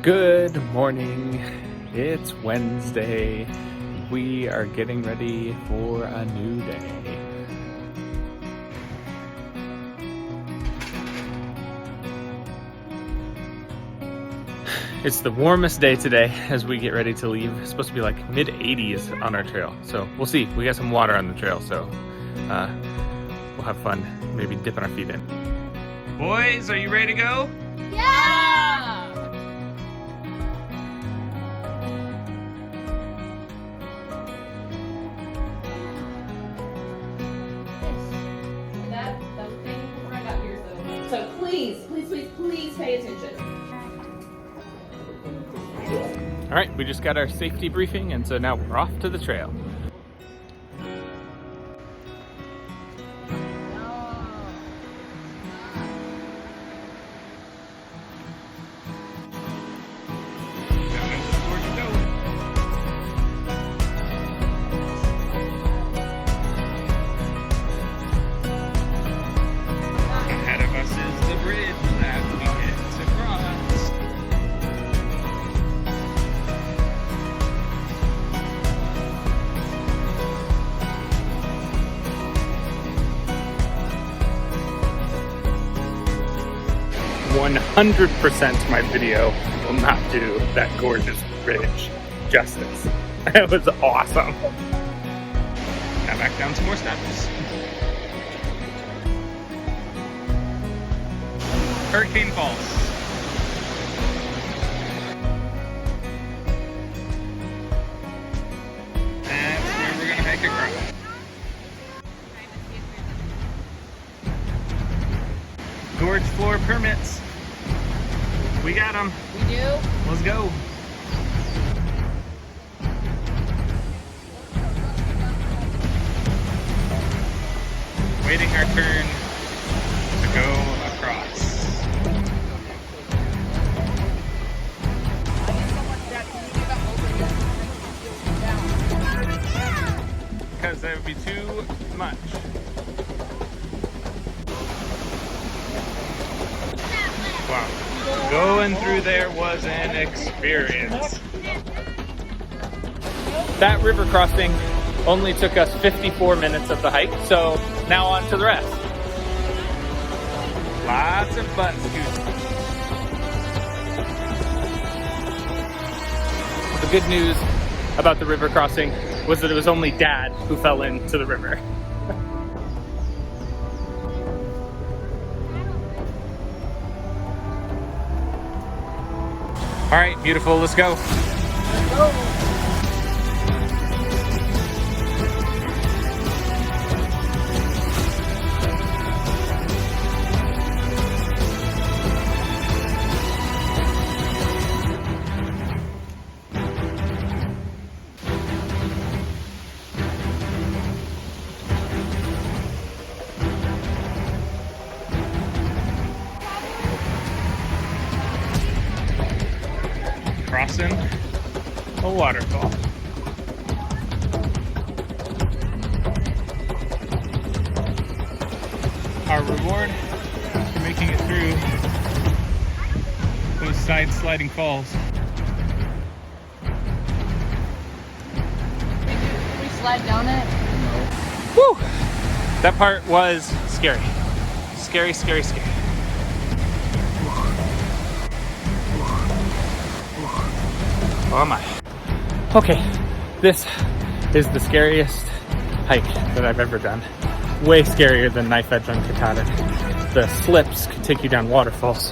Good morning. It's Wednesday. We are getting ready for a new day. It's the warmest day today as we get ready to leave. It's supposed to be like mid 80s on our trail. So we'll see. We got some water on the trail, so we'll have fun maybe dipping our feet in. Boys, are you ready to go? Yeah! That was thing before I got here, so please pay attention. All right, we just got our safety briefing, and so now we're off to the trail. Ahead of us is the bridge that we get to cross. "100% my video will not do that gorgeous bridge justice." It was awesome. Now back down some more steps. Hurricane Falls. That's where we're gonna make it cross. Gorge floor permits. We got them. We do? Let's go. Waiting our turn to go across. Because that would be too much. Wow. Going through there was an experience. That river crossing only took us 54 minutes of the hike, so now on to the rest. Lots of butt scooting. The good news about the river crossing was that it was only Dad who fell into the river. All right, beautiful, let's go. Let's go. Crossing a waterfall. Our reward for making it through those side sliding falls. Can we slide down it? Woo! That part was scary. Scary, scary, scary. Oh my. Okay, this is the scariest hike that I've ever done. Way scarier than Knife Edge on Katahdin. The slips could take you down waterfalls,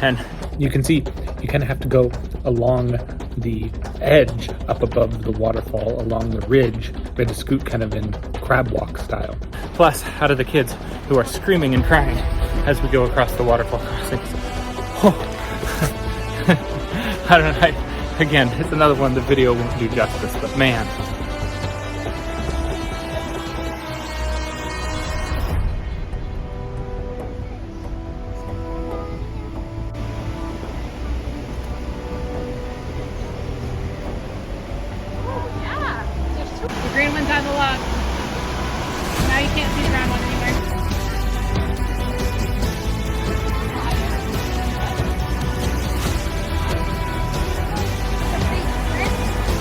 and you can see you kind of have to go along the edge up above the waterfall, along the ridge. We had to scoot kind of in crab walk style. Plus, out of the kids who are screaming and crying as we go across the waterfall crossings. Oh. I don't know. Again, it's another one the video won't do justice, but man. Oh, yeah. The green one's on the log. Now you can't see the brown one anymore.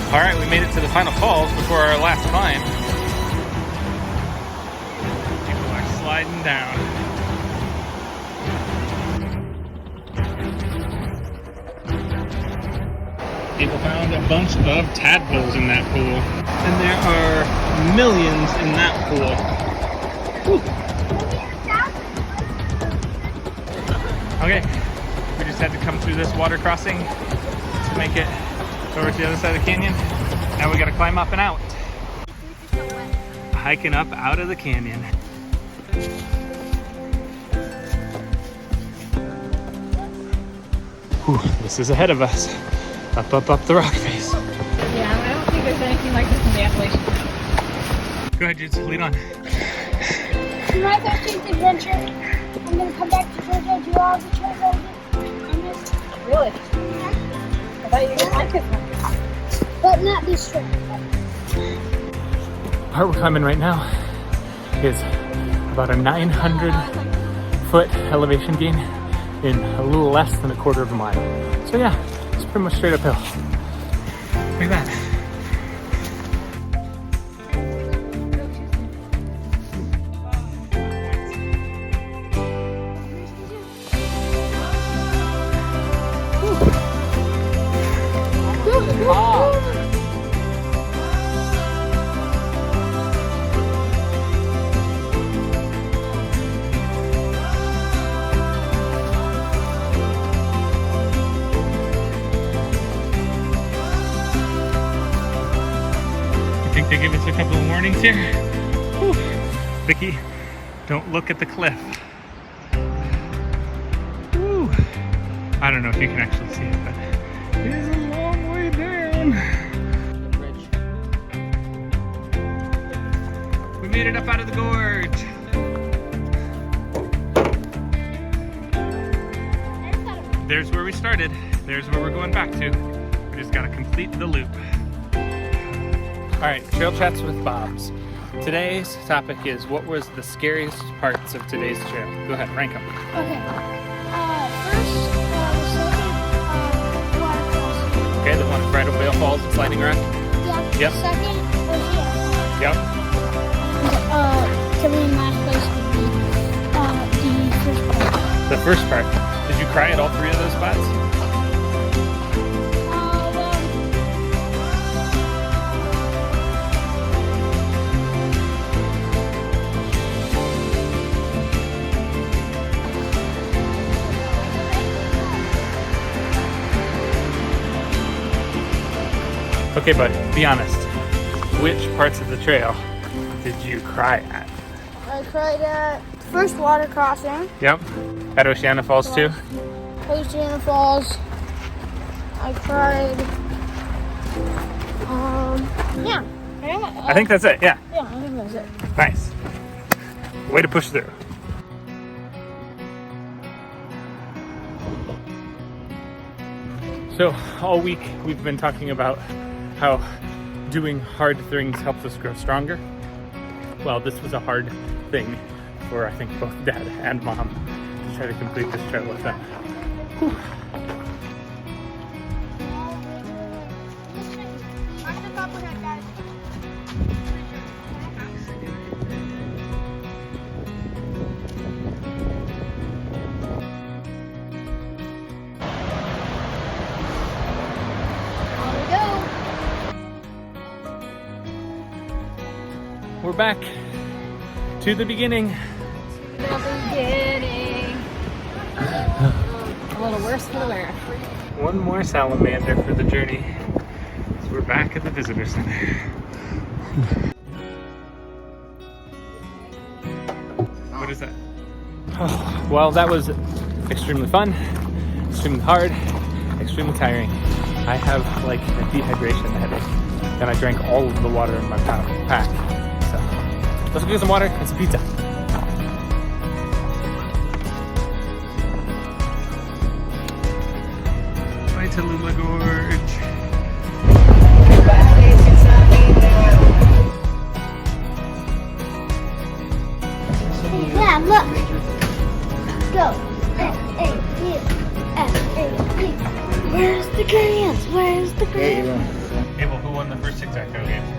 All right, we made it to the final falls before our last climb. People are sliding down. People found a bunch of tadpoles in that pool. And there are millions in that pool. Whew. Okay, we just had to come through this water crossing to make it over to the other side of the canyon. Now we gotta climb up and out. Hiking up out of the canyon. Whew, this is ahead of us. Up the rock face. Yeah, I don't think there's anything like this in the Appalachian. Go ahead, Jude, lead on. For my 13th adventure, I'm going to come back to Georgia, do all the trails I missed. Really? Yeah. I thought you didn't like it. But not this trip. The part we're climbing right now is about a 900-foot elevation gain in a little less than a quarter of a mile. So yeah, it's pretty much straight uphill. Look at that. They give us a couple of warnings here. Whew. Vicky, don't look at the cliff. Whew. I don't know if you can actually see it, but it is a long way down. We made it up out of the gorge. There's where we started. There's where we're going back to. We just gotta complete the loop. All right, trail chats with Bobs. Today's topic is what was the scariest parts of today's trail? Go ahead, rank them. Okay. First, the second, water crossing. Okay, the one right over Beddall Falls and Sliding Rock. Yeah. Yep. Second was here. Yep. Coming in last place would be the first part. The first part. Did you cry at all three of those spots? Okay, but be honest. Which parts of the trail did you cry at? I cried at the first water crossing. Yep. At Oceana Falls too? Oceana Falls. I cried. Yeah. I think that's it, yeah. Yeah, I think that's it. Nice. Way to push through. So all week we've been talking about how doing hard things helps us grow stronger. Well, this was a hard thing for I think both Dad and Mom to try to complete this trail with them. Whew. We're back to the beginning. The beginning. A little worse for the wear. One more salamander for the journey. So we're back at the visitor center. What is that? Oh, well, that was extremely fun, extremely hard, extremely tiring. I have like a dehydration headache, and I drank all of the water in my pack. So let's go get some water and some pizza. Bye, Tallulah Gorge. Yeah, look. Go. Where's the cans? Where's the cans? Abel, who won the first tic-tac-toe game?